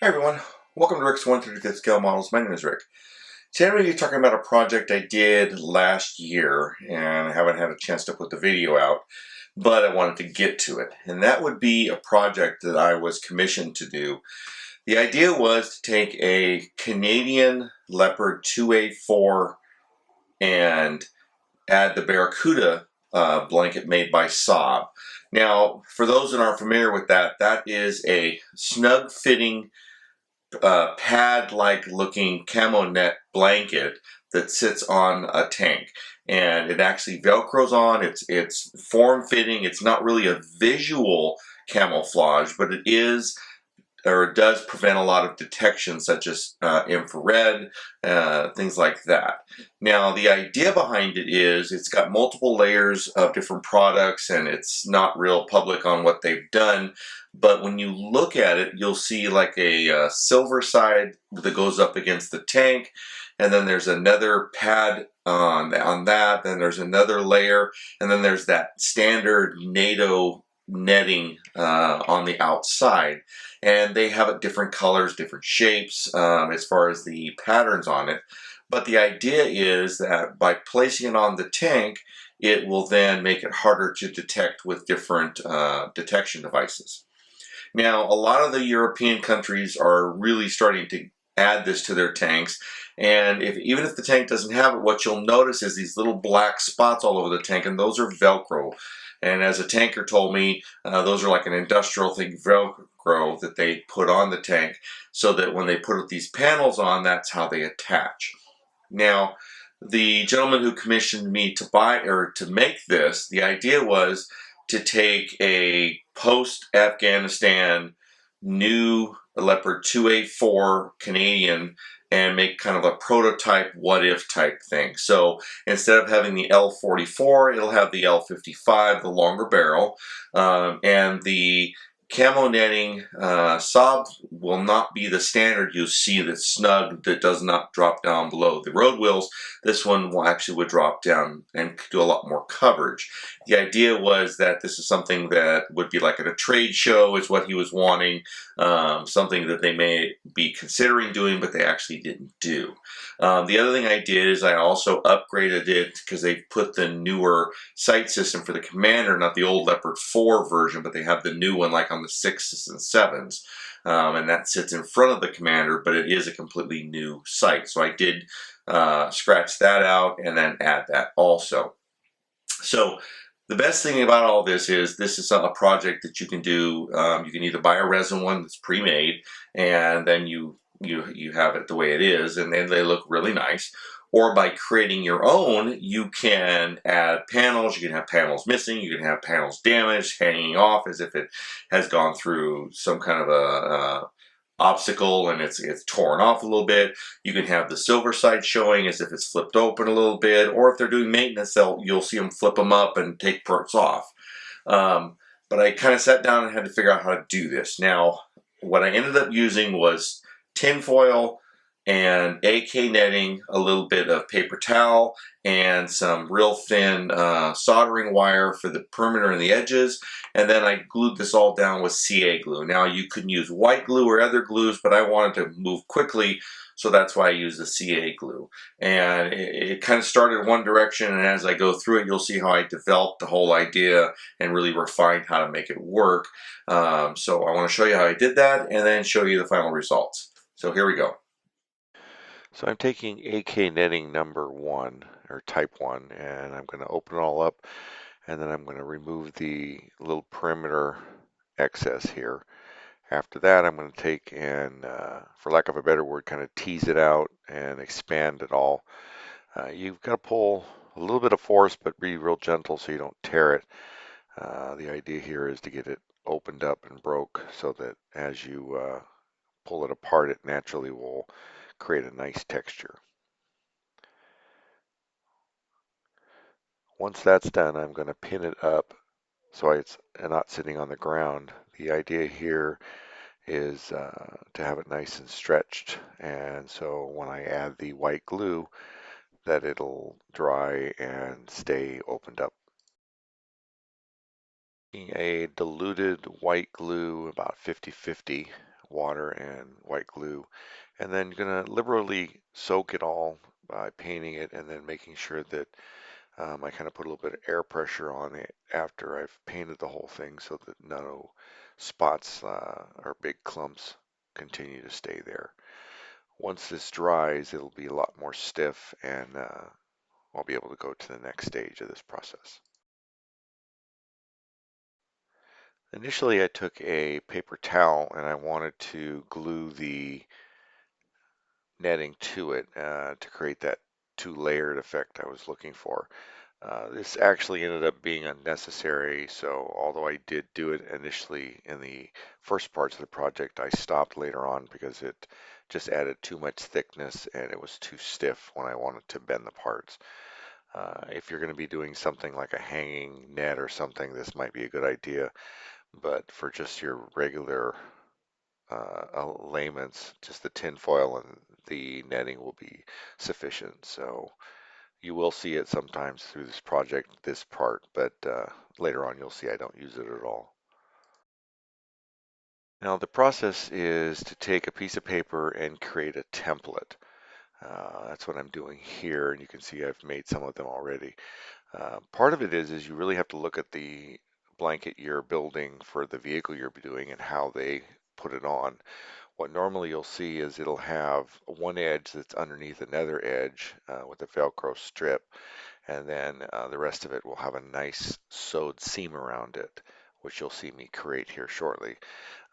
Hi everyone, welcome to Rick's 1/35 scale models. My name is Rick. Today I'm going to be talking about a project I did last year and I haven't had a chance to put the video out, but I wanted to get to it. And that would be a project that I was commissioned to do. The idea was to take a Canadian Leopard 2A4 and add the Barracuda blanket made by Saab. Now, for those that aren't familiar with that, that is a snug fitting pad-like looking camo net blanket that sits on a tank, and it actually velcros on. It's form-fitting. It's not really a visual camouflage, but it is, or it does prevent a lot of detection, such as infrared, things like that. Now, the idea behind it is it's got multiple layers of different products, and it's not real public on what they've done. But when you look at it, you'll see like a silver side that goes up against the tank, and then there's another pad on that. Then there's another layer, and then there's that standard NATO netting on the outside. And they have it different colors, different shapes as far as the patterns on it. But the idea is that by placing it on the tank, it will then make it harder to detect with different detection devices. Now, a lot of the European countries are really starting to add this to their tanks, and even if the tank doesn't have it, what you'll notice is these little black spots all over the tank, and those are Velcro. And as a tanker told me, those are like an industrial thing, Velcro, that they put on the tank, so that when they put these panels on, that's how they attach. Now, the gentleman who commissioned me to buy or to make this, the idea was to take a post-Afghanistan new Leopard 2A4 Canadian and make kind of a prototype what-if type thing. So instead of having the L44, it'll have the L55, the longer barrel, and the camo netting. Saab will not be the standard you see that's snug, that does not drop down below the road wheels. This one will actually would drop down and do a lot more coverage. The idea was that this is something that would be like at a trade show is what he was wanting, something that they may be considering doing, but they actually didn't do. The other thing I did is I also upgraded it because they put the newer sight system for the Commander, not the old Leopard 4 version, but they have the new one like on the 6s and 7s. And that sits in front of the Commander, but it is a completely new sight. So I did scratch that out and then add that also. So the best thing about all this is a project that you can do. You can either buy a resin one that's pre-made, and then you have it the way it is, and then they look really nice. Or by creating your own, you can add panels. You can have panels missing. You can have panels damaged, hanging off as if it has gone through some kind of a obstacle and it's torn off a little bit. You can have the silver side showing as if it's flipped open a little bit, or if they're doing maintenance, you'll see them flip them up and take parts off. But I kind of sat down and had to figure out how to do this. Now, what I ended up using was tin foil and AK netting, a little bit of paper towel, and some real thin soldering wire for the perimeter and the edges. And then I glued this all down with CA glue. Now you can use white glue or other glues, but I wanted to move quickly, so that's why I used the CA glue. And it kind of started one direction, and as I go through it, you'll see how I developed the whole idea and really refined how to make it work. So I want to show you how I did that and then show you the final results. So here we go. So I'm taking AK netting number 1 or type 1, and I'm going to open it all up, and then I'm going to remove the little perimeter excess here. After that, I'm going to take and, for lack of a better word, kind of tease it out and expand it all. You've got to pull a little bit of force, but be real gentle so you don't tear it. The idea here is to get it opened up and broke so that as you pull it apart, it naturally will create a nice texture. Once that's done, I'm going to pin it up so it's not sitting on the ground. The idea here is to have it nice and stretched, and so when I add the white glue, that it'll dry and stay opened up. A diluted white glue, about 50-50, water and white glue, and then gonna liberally soak it all by painting it and then making sure that I kind of put a little bit of air pressure on it after I've painted the whole thing so that no spots or big clumps continue to stay there. Once this dries, it'll be a lot more stiff, and I'll be able to go to the next stage of this process. Initially, I took a paper towel and I wanted to glue the netting to it to create that two-layered effect I was looking for. This actually ended up being unnecessary, so although I did do it initially in the first parts of the project, I stopped later on because it just added too much thickness and it was too stiff when I wanted to bend the parts. If you're going to be doing something like a hanging net or something, this might be a good idea, but for just your regular layman's, just the tin foil and the netting will be sufficient. So you will see it sometimes through this project, this part, but later on you'll see I don't use it at all. Now the process is to take a piece of paper and create a template. That's what I'm doing here, and you can see I've made some of them already. Part of it is you really have to look at the blanket you're building for the vehicle you're doing and how they put it on. What normally you'll see is it'll have one edge that's underneath another edge with a Velcro strip, and then the rest of it will have a nice sewed seam around it, which you'll see me create here shortly.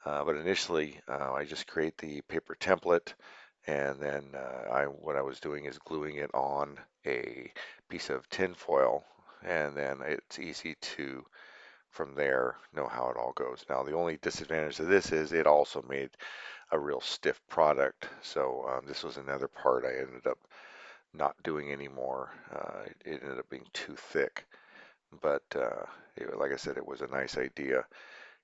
But initially, I just create the paper template, and then what I was doing is gluing it on a piece of tin foil, and then it's easy to, from there, know how it all goes. Now, the only disadvantage of this is it also made a real stiff product, so this was another part I ended up not doing anymore. It ended up being too thick, but like I said, it was a nice idea.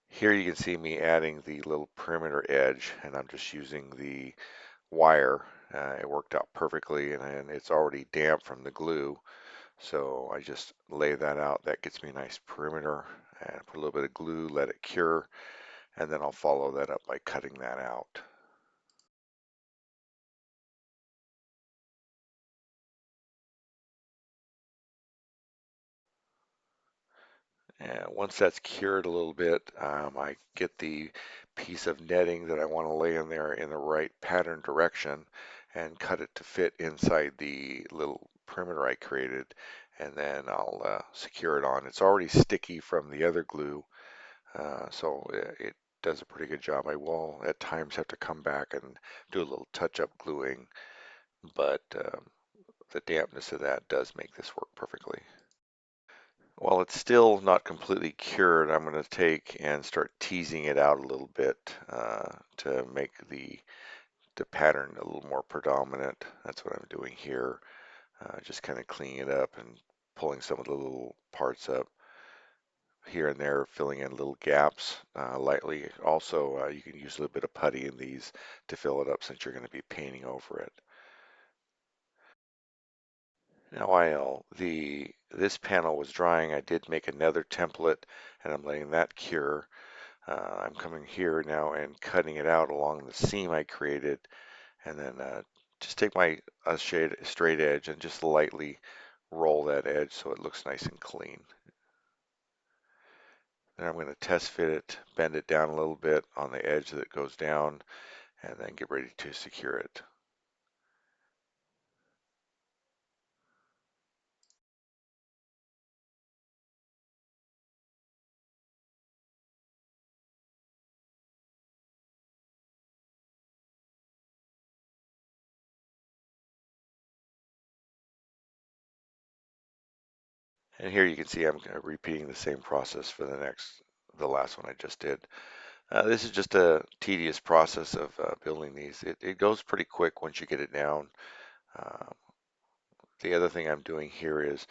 Here you can see me adding the little perimeter edge, and I'm just using the wire. It worked out perfectly, and it's already damp from the glue, so I just lay that out. That gets me a nice perimeter, and put a little bit of glue, let it cure, and then I'll follow that up by cutting that out. And once that's cured a little bit, I get the piece of netting that I want to lay in there in the right pattern direction and cut it to fit inside the little perimeter I created, and then I'll secure it on. It's already sticky from the other glue, so it does a pretty good job. I will at times have to come back and do a little touch-up gluing, but the dampness of that does make this work perfectly. While it's still not completely cured, I'm going to take and start teasing it out a little bit to make the pattern a little more predominant. That's what I'm doing here. Just kind of cleaning it up and pulling some of the little parts up here and there, filling in little gaps lightly. Also, you can use a little bit of putty in these to fill it up since you're going to be painting over it. Now while this panel was drying, I did make another template, and I'm letting that cure. I'm coming here now and cutting it out along the seam I created, and then just take my straight edge and just lightly roll that edge so it looks nice and clean. Then I'm going to test fit it, bend it down a little bit on the edge that goes down, and then get ready to secure it. And here you can see I'm repeating the same process for the last one I just did. This is just a tedious process of building these. It goes pretty quick once you get it down. Uh, the other thing I'm doing here is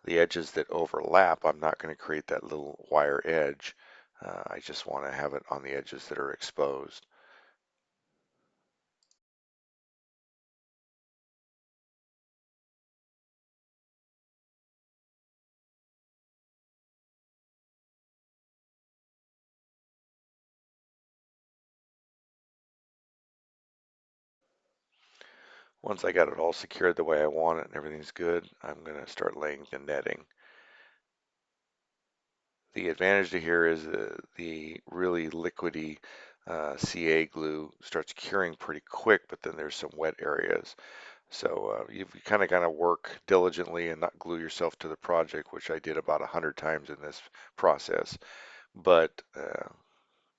the edges that overlap, I'm not going to create that little wire edge. I just want to have it on the edges that are exposed. Once I got it all secured the way I want it and everything's good, I'm going to start laying the netting. The advantage to here is the really liquidy CA glue starts curing pretty quick, but then there's some wet areas. So you've kind of got to work diligently and not glue yourself to the project, which I did about 100 times in this process. But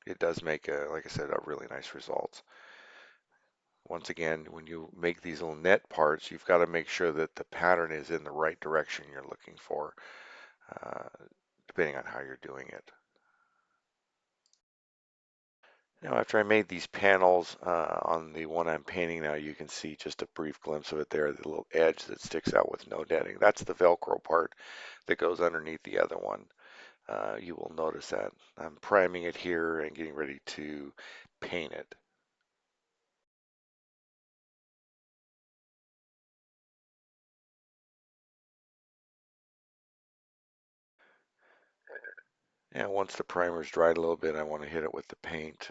it does make, like I said, a really nice results. Once again, when you make these little net parts, you've got to make sure that the pattern is in the right direction you're looking for, uh, depending on how you're doing it. Now, after I made these panels on the one I'm painting now, you can see just a brief glimpse of it there, the little edge that sticks out with no netting. That's the Velcro part that goes underneath the other one. You will notice that. I'm priming it here and getting ready to paint it. And once the primer's dried a little bit, I want to hit it with the paint.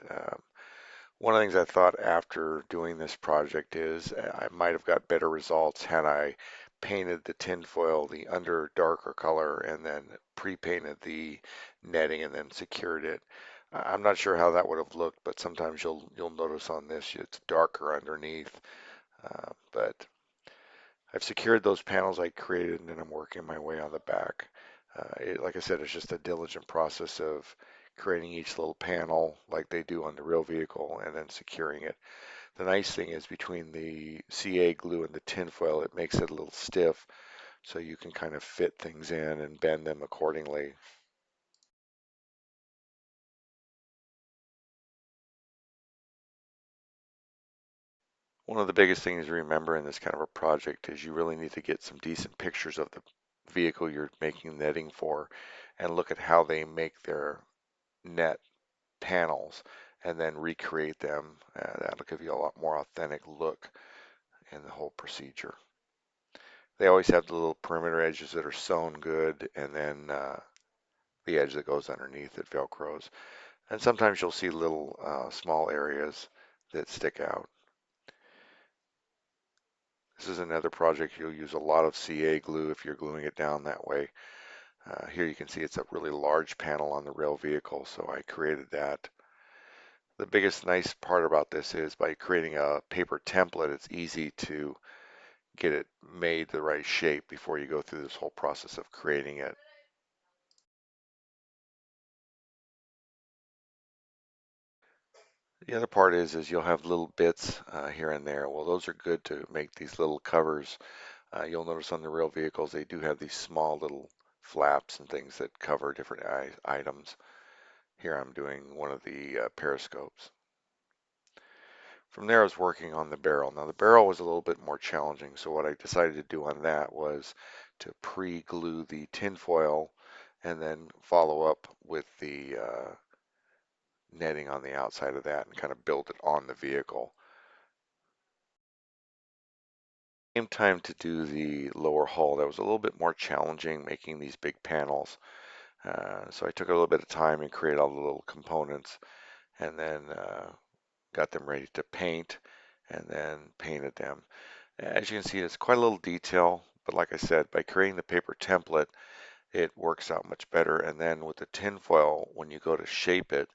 One of the things I thought after doing this project is I might have got better results had I painted the tinfoil the under darker color and then pre-painted the netting and then secured it. I'm not sure how that would have looked, but sometimes you'll notice on this it's darker underneath. But I've secured those panels I created and then I'm working my way on the back. Like I said, it's just a diligent process of creating each little panel like they do on the real vehicle and then securing it. The nice thing is between the CA glue and the tinfoil, it makes it a little stiff so you can kind of fit things in and bend them accordingly. One of the biggest things to remember in this kind of a project is you really need to get some decent pictures of the vehicle you're making netting for and look at how they make their net panels and then recreate them. That'll give you a lot more authentic look in the whole procedure. They always have the little perimeter edges that are sewn good and then the edge that goes underneath that velcros. And sometimes you'll see little small areas that stick out. This is another project you'll use a lot of CA glue if you're gluing it down that way. Here you can see it's a really large panel on the rail vehicle, so I created that. The biggest nice part about this is by creating a paper template, it's easy to get it made the right shape before you go through this whole process of creating it. The other part is you'll have little bits here and there. Well, those are good to make these little covers. You'll notice on the real vehicles, they do have these small little flaps and things that cover different items. Here I'm doing one of the periscopes. From there, I was working on the barrel. Now, the barrel was a little bit more challenging, so what I decided to do on that was to pre-glue the tinfoil and then follow up with the netting on the outside of that and kind of build it on the vehicle. Same time to do the lower hull, that was a little bit more challenging making these big panels. So I took a little bit of time and created all the little components and then got them ready to paint and then painted them. As you can see, it's quite a little detail, but like I said, by creating the paper template, it works out much better. And then with the tinfoil, when you go to shape it,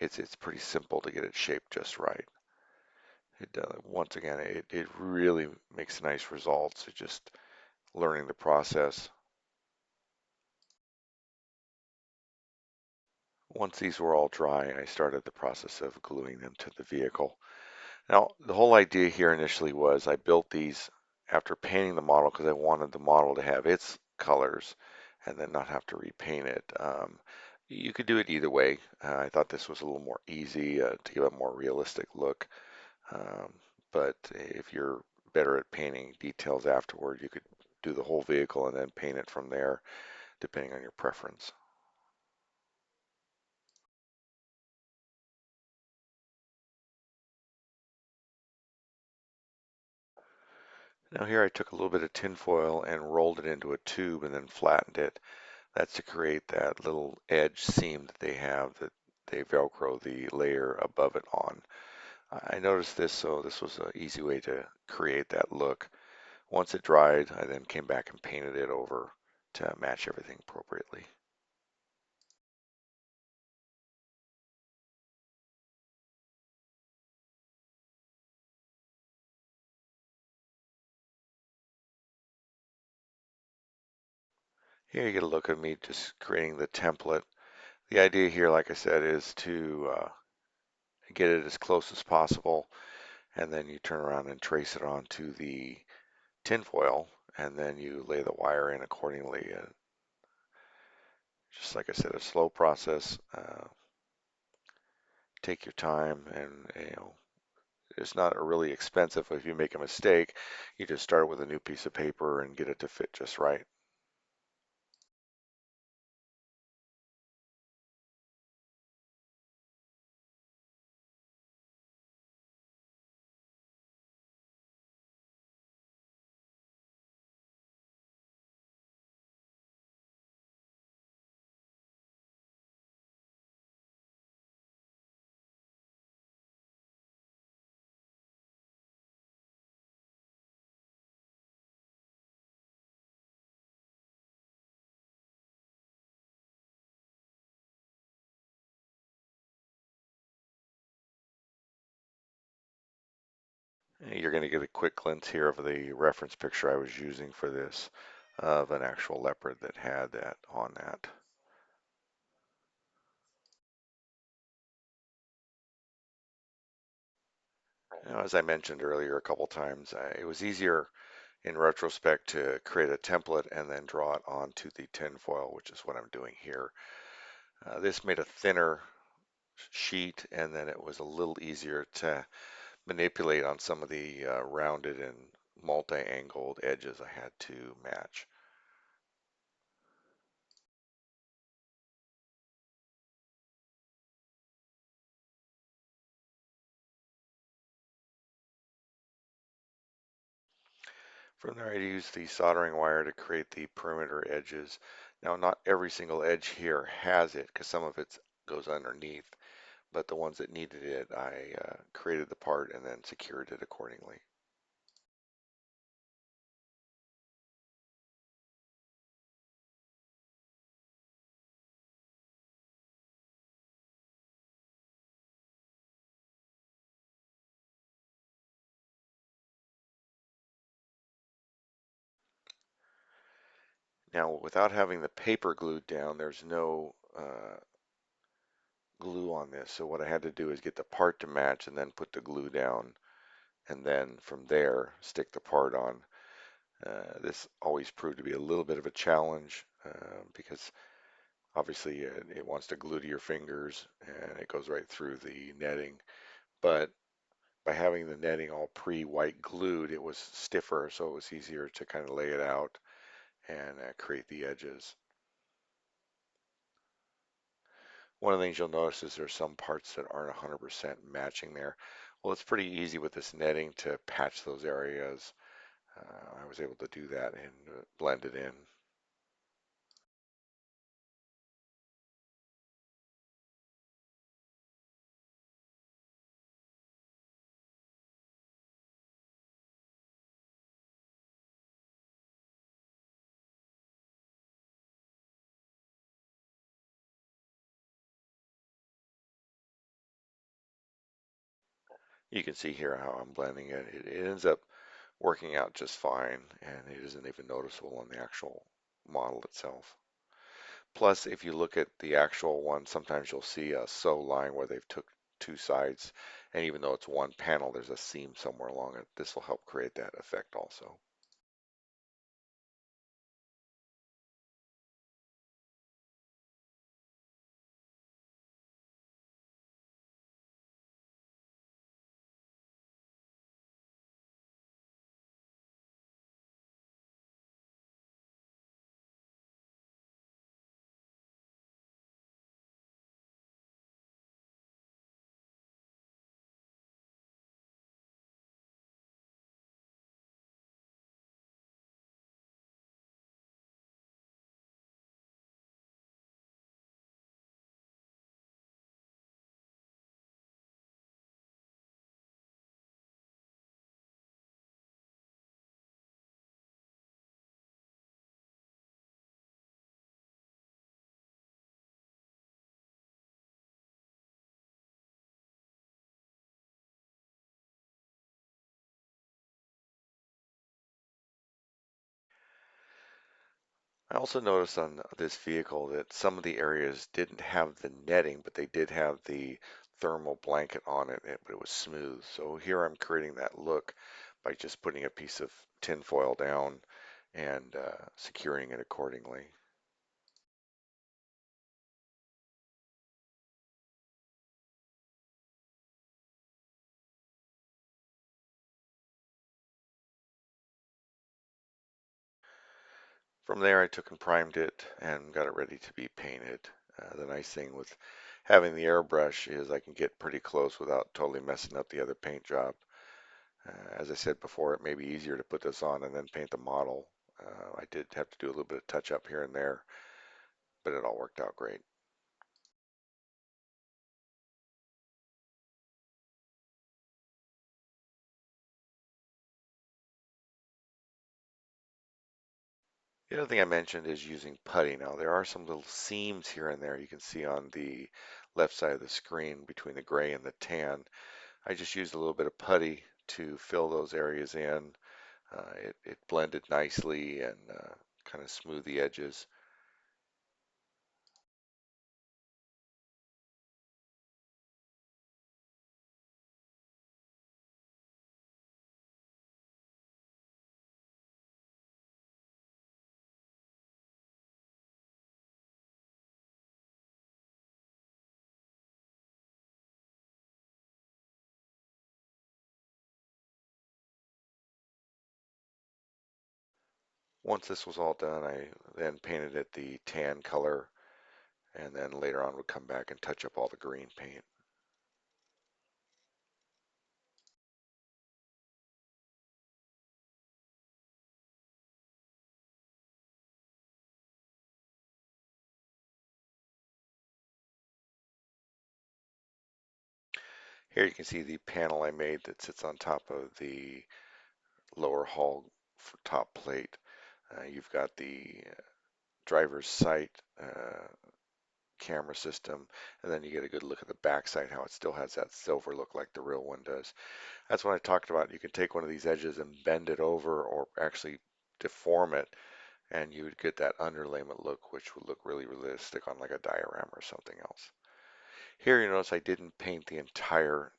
it's pretty simple to get it shaped just right. Once again, it really makes nice results. It's just learning the process. Once these were all dry, I started the process of gluing them to the vehicle. Now, the whole idea here initially was I built these after painting the model because I wanted the model to have its colors and then not have to repaint it. You could do it either way. I thought this was a little more easy to give a more realistic look. Um, but if you're better at painting details afterward, you could do the whole vehicle and then paint it from there, depending on your preference. Now here I took a little bit of tinfoil and rolled it into a tube and then flattened it. That's to create that little edge seam that they have that they Velcro the layer above it on. I noticed this, so this was an easy way to create that look. Once it dried, I then came back and painted it over to match everything appropriately. Here you get a look at me just creating the template. The idea here, like I said, is to get it as close as possible, and then you turn around and trace it onto the tinfoil, and then you lay the wire in accordingly. Just like I said, a slow process. Take your time, and it's not really expensive. If you make a mistake, you just start with a new piece of paper and get it to fit just right. You're going to get a quick glimpse here of the reference picture I was using for this of an actual Leopard that had that on that. As I mentioned earlier a couple times, it was easier in retrospect to create a template and then draw it onto the tinfoil, which is what I'm doing here. This made a thinner sheet, and then it was a little easier to manipulate on some of the rounded and multi-angled edges I had to match. From there, I used the soldering wire to create the perimeter edges. Now, not every single edge here has it because some of it goes underneath, but the ones that needed it, I created the part and then secured it accordingly. Now, without having the paper glued down, there's no glue on this. So what I had to do is get the part to match and then put the glue down, and then from there stick the part on. This always proved to be a little bit of a challenge because obviously it wants to glue to your fingers and it goes right through the netting. But by having the netting all pre-white glued, it was stiffer, so it was easier to kind of lay it out and create the edges. One of the things you'll notice is there's some parts that aren't 100% matching there. Well, it's pretty easy with this netting to patch those areas. I was able to do that and blend it in. You can see here how I'm blending it. It ends up working out just fine, and it isn't even noticeable on the actual model itself. Plus, if you look at the actual one, sometimes you'll see a sew line where they've took two sides, and even though it's one panel, there's a seam somewhere along it. This will help create that effect also. I also noticed on this vehicle that some of the areas didn't have the netting, but they did have the thermal blanket on it, but it was smooth. So here I'm creating that look by just putting a piece of tin foil down and securing it accordingly. From there, I took and primed it and got it ready to be painted. The nice thing with having the airbrush is I can get pretty close without totally messing up the other paint job. As I said before, it may be easier to put this on and then paint the model. I did have to do a little bit of touch up here and there, but it all worked out great. The other thing I mentioned is using putty. Now there are some little seams here and there you can see on the left side of the screen between the gray and the tan. I just used a little bit of putty to fill those areas in. It blended nicely and kind of smoothed the edges. Once this was all done, I then painted it the tan color and then later on would come back and touch up all the green paint. Here you can see the panel I made that sits on top of the lower hull top plate. You've got the driver's sight camera system, and then you get a good look at the backside, how it still has that silver look like the real one does. That's what I talked about. You can take one of these edges and bend it over or actually deform it, and you would get that underlayment look, which would look really realistic on like a diorama or something else. Here you notice I didn't paint the entire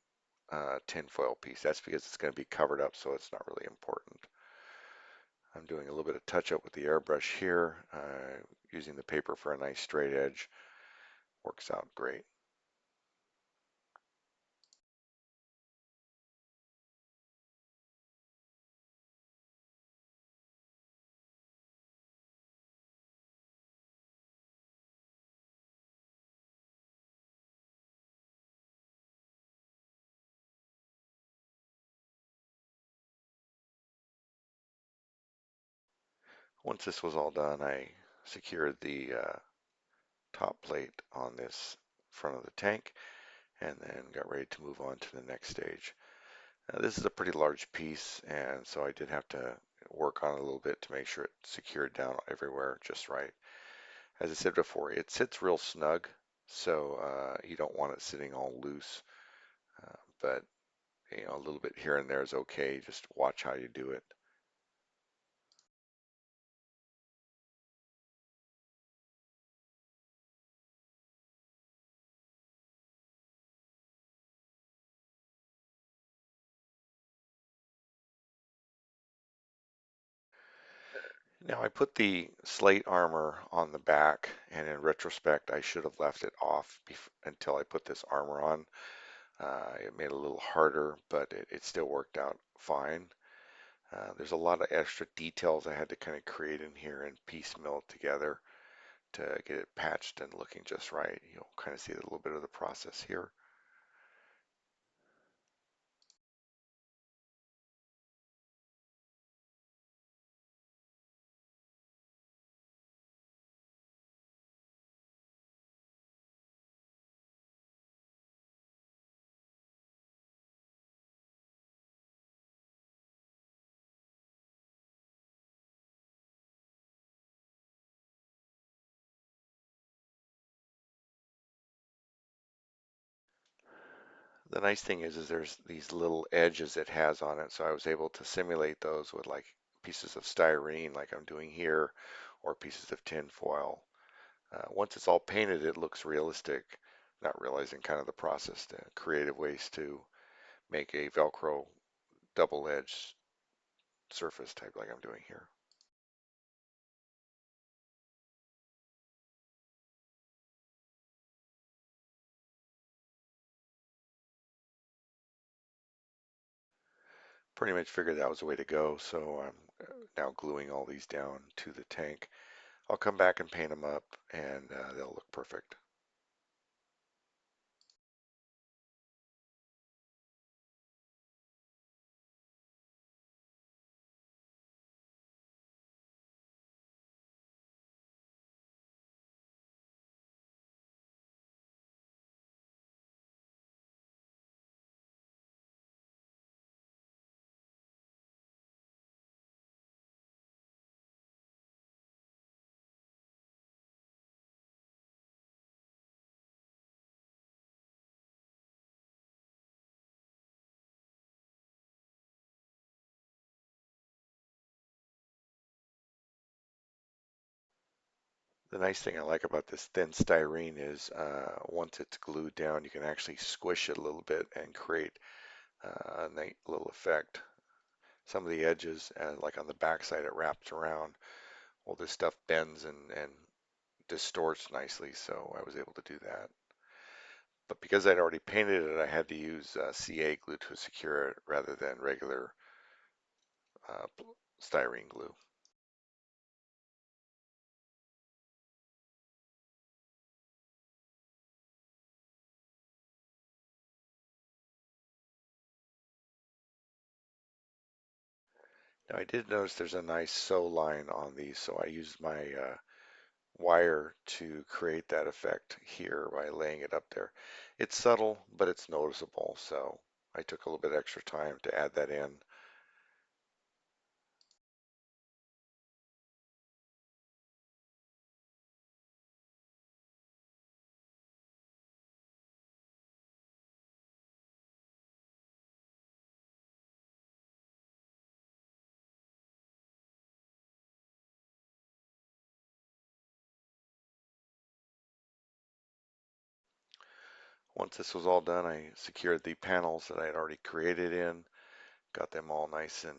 tinfoil piece. That's because it's going to be covered up, so it's not really important. I'm doing a little bit of touch up with the airbrush here, using the paper for a nice straight edge. Works out great. Once this was all done, I secured the top plate on this front of the tank and then got ready to move on to the next stage. Now, this is a pretty large piece, and so I did have to work on it a little bit to make sure it secured down everywhere just right. As I said before, it sits real snug, so you don't want it sitting all loose, but a little bit here and there is okay. Just watch how you do it. Now I put the slate armor on the back, and in retrospect, I should have left it off until I put this armor on. It made it a little harder, but it still worked out fine. There's a lot of extra details I had to kind of create in here and piecemeal together to get it patched and looking just right. You'll kind of see a little bit of the process here. The nice thing is there's these little edges it has on it, so I was able to simulate those with like pieces of styrene like I'm doing here, or pieces of tin foil. Once it's all painted, it looks realistic, not realizing kind of the process, the creative ways to make a Velcro double-edged surface type like I'm doing here. Pretty much figured that was the way to go, so I'm now gluing all these down to the tank. I'll come back and paint them up, and they'll look perfect. The nice thing I like about this thin styrene is once it's glued down, you can actually squish it a little bit and create a neat little effect. Some of the edges, like on the back side, it wraps around. Well, this stuff bends and distorts nicely, so I was able to do that. But because I'd already painted it, I had to use CA glue to secure it rather than regular uh, styrene glue. Now I did notice there's a nice sew line on these, so I used my wire to create that effect here by laying it up there. It's subtle, but it's noticeable, so I took a little bit extra time to add that in. Once this was all done, I secured the panels that I had already created in, got them all nice and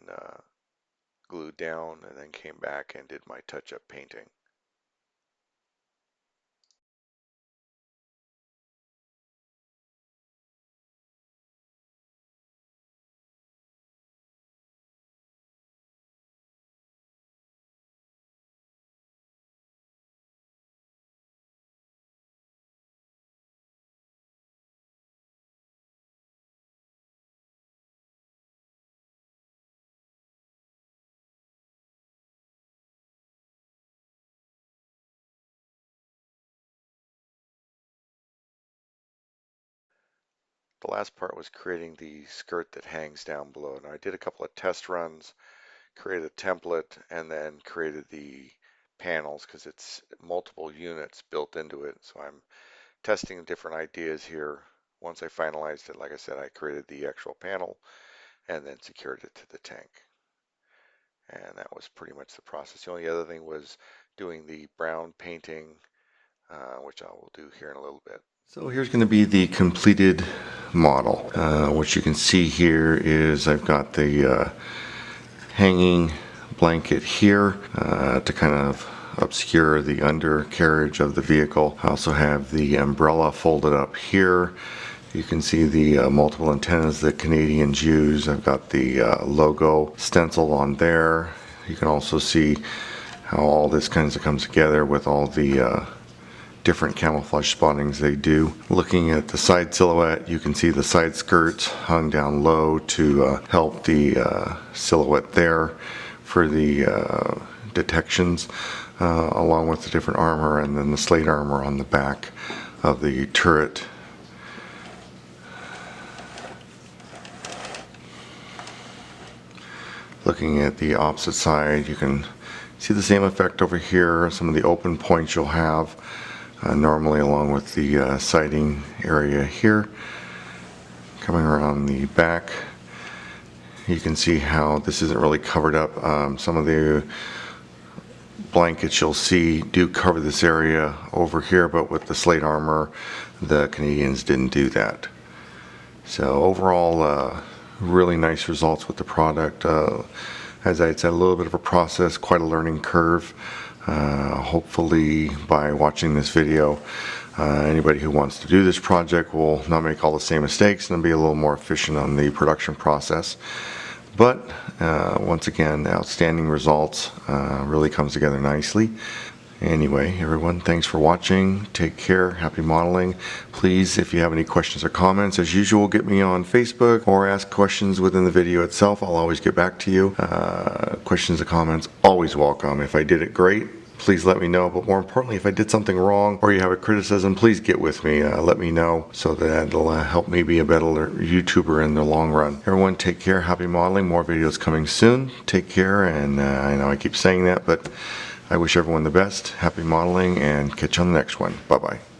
glued down, and then came back and did my touch-up painting. The last part was creating the skirt that hangs down below. Now I did a couple of test runs, created a template, and then created the panels because it's multiple units built into it. So I'm testing different ideas here. Once I finalized it, like I said, I created the actual panel and then secured it to the tank. And that was pretty much the process. The only other thing was doing the brown painting, which I will do here in a little bit. So here's going to be the completed model. What you can see here is I've got the hanging blanket here to kind of obscure the undercarriage of the vehicle. I also have the umbrella folded up here. You can see the multiple antennas that Canadians use. I've got the logo stenciled on there. You can also see how all this kind of comes together with all the different camouflage spottings they do. Looking at the side silhouette, you can see the side skirts hung down low to help the silhouette there for the detections, along with the different armor and then the slate armor on the back of the turret. Looking at the opposite side, you can see the same effect over here. Some of the open points you'll have normally along with the sighting area here. Coming around the back, you can see how this isn't really covered up. Some of the blankets you'll see do cover this area over here, but with the slate armor, the Canadians didn't do that. So overall, really nice results with the product. As I had said, a little bit of a process, quite a learning curve. Hopefully by watching this video, anybody who wants to do this project will not make all the same mistakes and be a little more efficient on the production process. But once again, outstanding results, really comes together nicely. Anyway, everyone, thanks for watching. Take care. Happy modeling. Please, if you have any questions or comments, as usual, get me on Facebook or ask questions within the video itself. I'll always get back to you. Questions or comments, always welcome. If I did it great, please let me know. But more importantly, if I did something wrong or you have a criticism, please get with me. Let me know so that it'll help me be a better YouTuber in the long run. Everyone, take care. Happy modeling. More videos coming soon. Take care. And I know I keep saying that, but I wish everyone the best. Happy modeling, and catch you on the next one. Bye-bye.